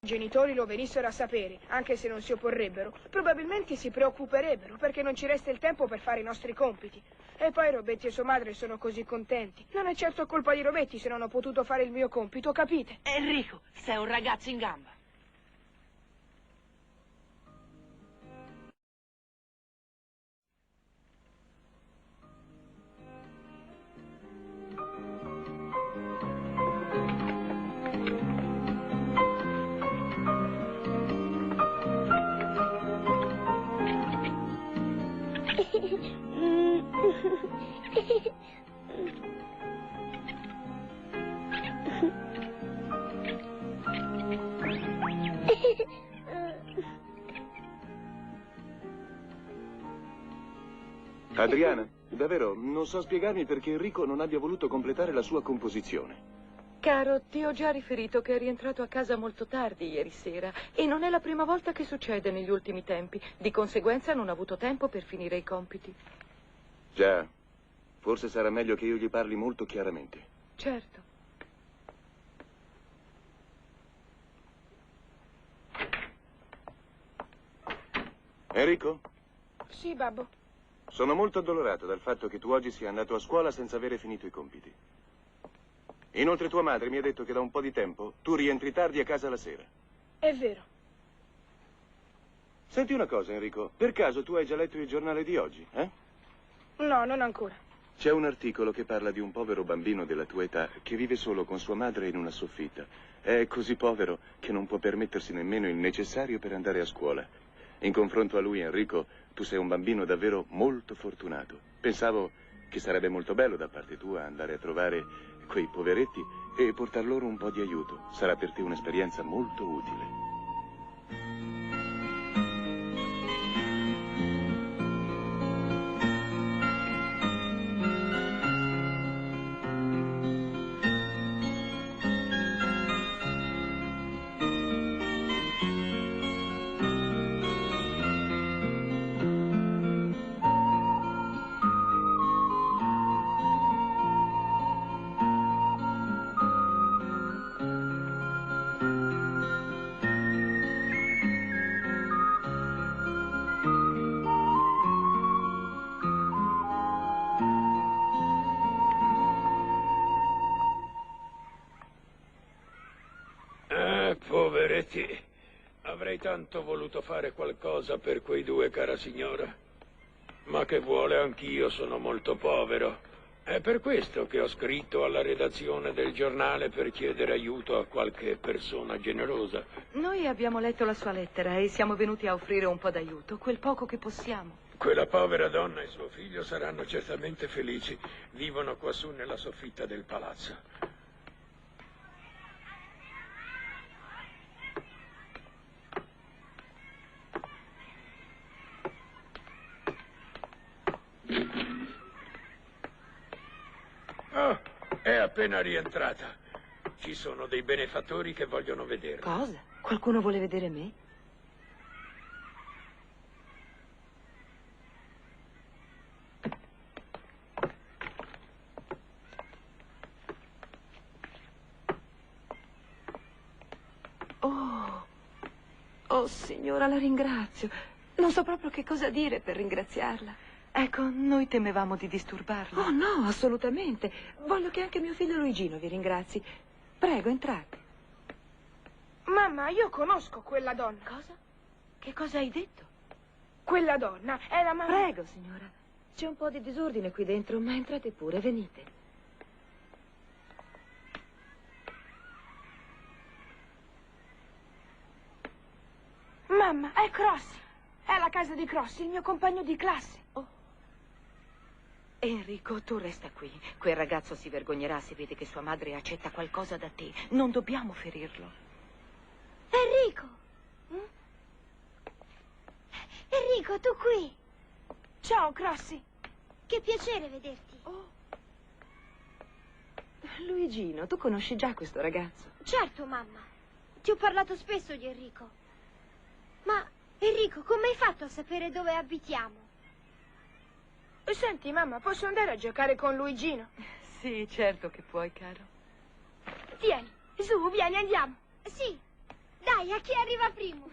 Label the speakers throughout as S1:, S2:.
S1: I genitori lo venissero a sapere, anche se non si opporrebbero, probabilmente si preoccuperebbero perché non ci resta il tempo per fare i nostri compiti. E poi Robetti e sua madre sono così contenti. Non è certo colpa di Robetti se non ho potuto fare il mio compito, capite?
S2: Enrico, sei un ragazzo in gamba.
S3: Adriana, davvero, non so spiegarmi perché Enrico non abbia voluto completare la sua composizione.
S4: Caro, ti ho già riferito che è rientrato a casa molto tardi ieri sera e non è la prima volta che succede negli ultimi tempi. Di conseguenza non ha avuto tempo per finire i compiti.
S3: Già, forse sarà meglio che io gli parli molto chiaramente.
S4: Certo.
S3: Enrico?
S1: Sì, babbo.
S3: Sono molto addolorato dal fatto che tu oggi sia andato a scuola senza avere finito i compiti. Inoltre tua madre mi ha detto che da un po' di tempo tu rientri tardi a casa la sera.
S1: È vero.
S3: Senti una cosa, Enrico, per caso tu hai già letto il giornale di oggi, eh?
S1: No, non ancora.
S3: C'è un articolo che parla di un povero bambino della tua età che vive solo con sua madre in una soffitta. È così povero che non può permettersi nemmeno il necessario per andare a scuola. In confronto a lui, Enrico, tu sei un bambino davvero molto fortunato. Pensavo che sarebbe molto bello da parte tua andare a trovare quei poveretti e portar loro un po' di aiuto. Sarà per te un'esperienza molto utile.
S5: Poveretti, avrei tanto voluto fare qualcosa per quei due, cara signora. Ma che vuole, anch'io sono molto povero. È per questo che ho scritto alla redazione del giornale per chiedere aiuto a qualche persona generosa.
S4: Noi abbiamo letto la sua lettera e siamo venuti a offrire un po' d'aiuto, quel poco che possiamo.
S5: Quella povera donna e suo figlio saranno certamente felici. Vivono quassù nella soffitta del palazzo. Oh, è appena rientrata. Ci sono dei benefattori che vogliono vederla.
S4: Cosa? Qualcuno vuole vedere me? Oh, signora, la ringrazio. Non so proprio che cosa dire per ringraziarla. Ecco, noi temevamo di disturbarla. Oh, no, assolutamente. Voglio che anche mio figlio Luigino vi ringrazi. Prego, entrate.
S1: Mamma, io conosco quella donna.
S4: Cosa? Che cosa hai detto?
S1: Quella donna è la mamma...
S4: Prego, signora. C'è un po' di disordine qui dentro, ma entrate pure, venite.
S1: Mamma, è Crossi. È la casa di Crossi, il mio compagno di classe.
S4: Oh. Enrico, tu resta qui. Quel ragazzo si vergognerà se vede che sua madre accetta qualcosa da te. Non dobbiamo ferirlo.
S6: Enrico! Enrico, tu qui?
S1: Ciao, Crossi.
S6: Che piacere vederti.
S4: Oh. Luigino, tu conosci già questo ragazzo?
S6: Certo, mamma. Ti ho parlato spesso di Enrico. Ma, Enrico, come hai fatto a sapere dove abitiamo?
S1: Senti, mamma, posso andare a giocare con Luigino?
S4: Sì, certo che puoi, caro.
S1: Vieni, su, vieni, andiamo.
S6: Sì, Dai, a chi arriva primo?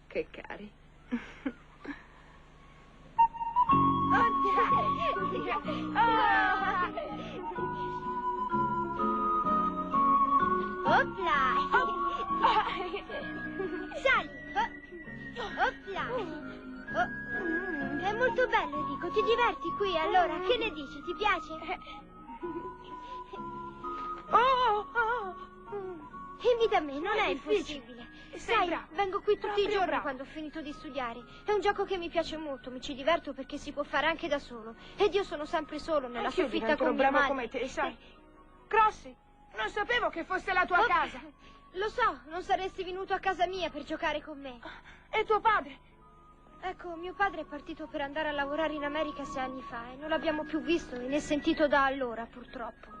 S4: Che cari.
S6: Opla! Sali! Opla! È molto bello, Enrico. Ti diverti qui, allora? Che ne dici? Ti piace? Invita me, non è impossibile. Sai, vengo qui tutti i giorni quando ho finito di studiare. È un gioco che mi piace molto, mi ci diverto perché si può fare anche da solo. Ed io sono sempre solo nella soffitta con mia madre.
S1: come te, sai. Crossi, non sapevo che fosse la tua casa.
S6: Lo so, non saresti venuto a casa mia per giocare con me.
S1: E tuo padre?
S6: Ecco, mio padre è partito per andare a lavorare in America 6 anni fa e non l'abbiamo più visto né sentito da allora, purtroppo.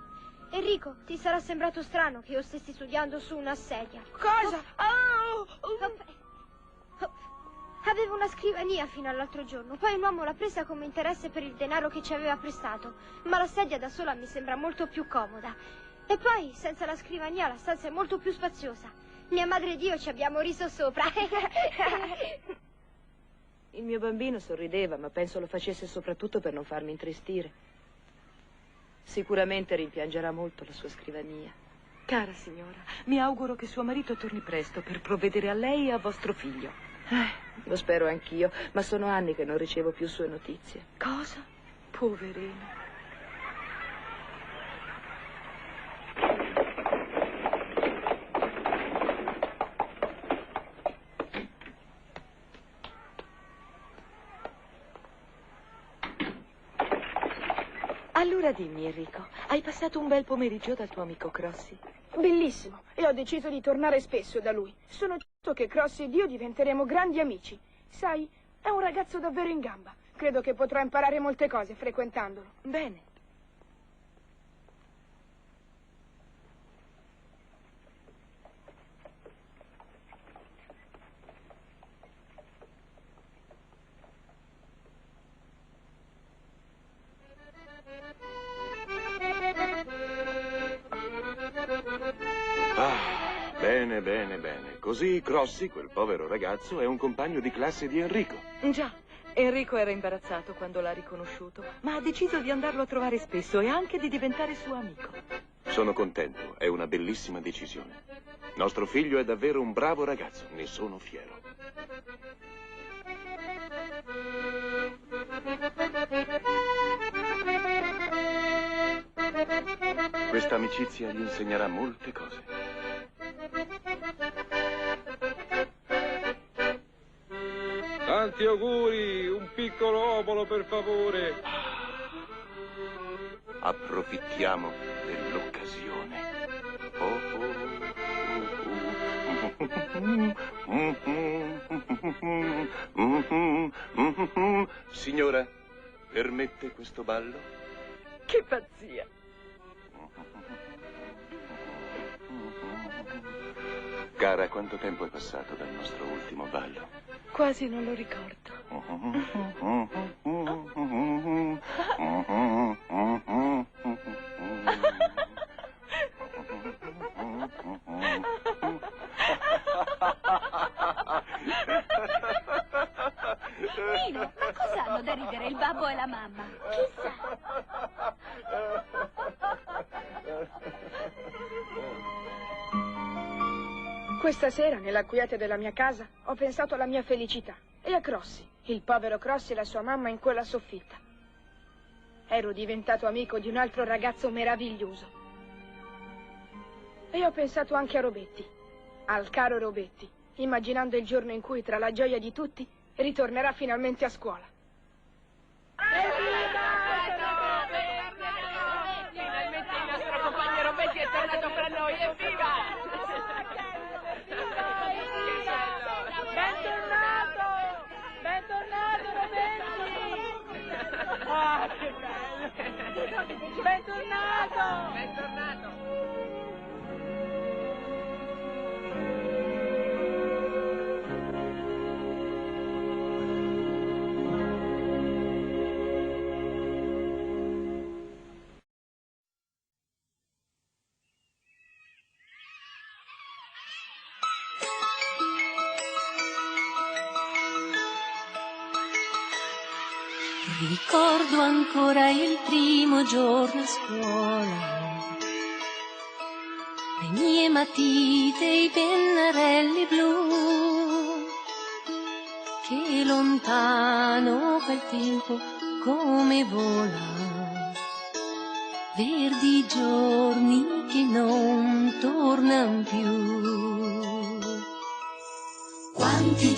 S6: Enrico, ti sarà sembrato strano che io stessi studiando su una sedia.
S1: Cosa?
S6: Avevo una scrivania fino all'altro giorno, poi un uomo l'ha presa come interesse per il denaro che ci aveva prestato, ma la sedia da sola mi sembra molto più comoda. E poi, senza la scrivania, la stanza è molto più spaziosa. Mia madre ed io ci abbiamo riso sopra.
S4: Il mio bambino sorrideva, ma penso lo facesse soprattutto per non farmi intristire. Sicuramente rimpiangerà molto la sua scrivania. Cara signora, mi auguro che suo marito torni presto per provvedere a lei e a vostro figlio. Lo spero anch'io, ma sono anni che non ricevo più sue notizie. Cosa? Poverino. Allora dimmi, Enrico, hai passato un bel pomeriggio dal tuo amico Crossi?
S1: Bellissimo, e ho deciso di tornare spesso da lui. Sono certo che Crossi ed io diventeremo grandi amici. Sai, è un ragazzo davvero in gamba. Credo che potrò imparare molte cose frequentandolo.
S4: Bene.
S3: Bene, bene, bene. Così Crossi, quel povero ragazzo, è un compagno di classe di Enrico.
S4: Già, Enrico era imbarazzato quando l'ha riconosciuto, ma ha deciso di andarlo a trovare spesso e anche di diventare suo amico.
S3: Sono contento, è una bellissima decisione. Nostro figlio è davvero un bravo ragazzo, ne sono fiero. Questa amicizia gli insegnerà molte cose.
S5: Tanti auguri, un piccolo obolo per favore.
S3: Approfittiamo dell'occasione. Signora, permette questo ballo?
S4: Che pazzia!
S3: Cara, quanto tempo è passato dal nostro ultimo ballo?
S4: Quasi non lo ricordo.
S7: Nino, ma cosa hanno da ridere il babbo e la mamma? Chissà.
S1: Questa sera, nella quiete della mia casa, ho pensato alla mia felicità e a Crossi, il povero Crossi e la sua mamma in quella soffitta. Ero diventato amico di un altro ragazzo meraviglioso. E ho pensato anche a Robetti, al caro Robetti, immaginando il giorno in cui, tra la gioia di tutti, ritornerà finalmente a scuola.
S2: Finalmente il nostro compagno Robetti è tornato fra noi, evviva!
S1: Bentornato Robetti! Ah, che bello! Bentornato!
S2: Bentornato!
S8: Ricordo ancora il primo giorno a scuola, le mie matite, i pennarelli blu, che lontano quel tempo come vola, verdi giorni che non tornano più. Quanti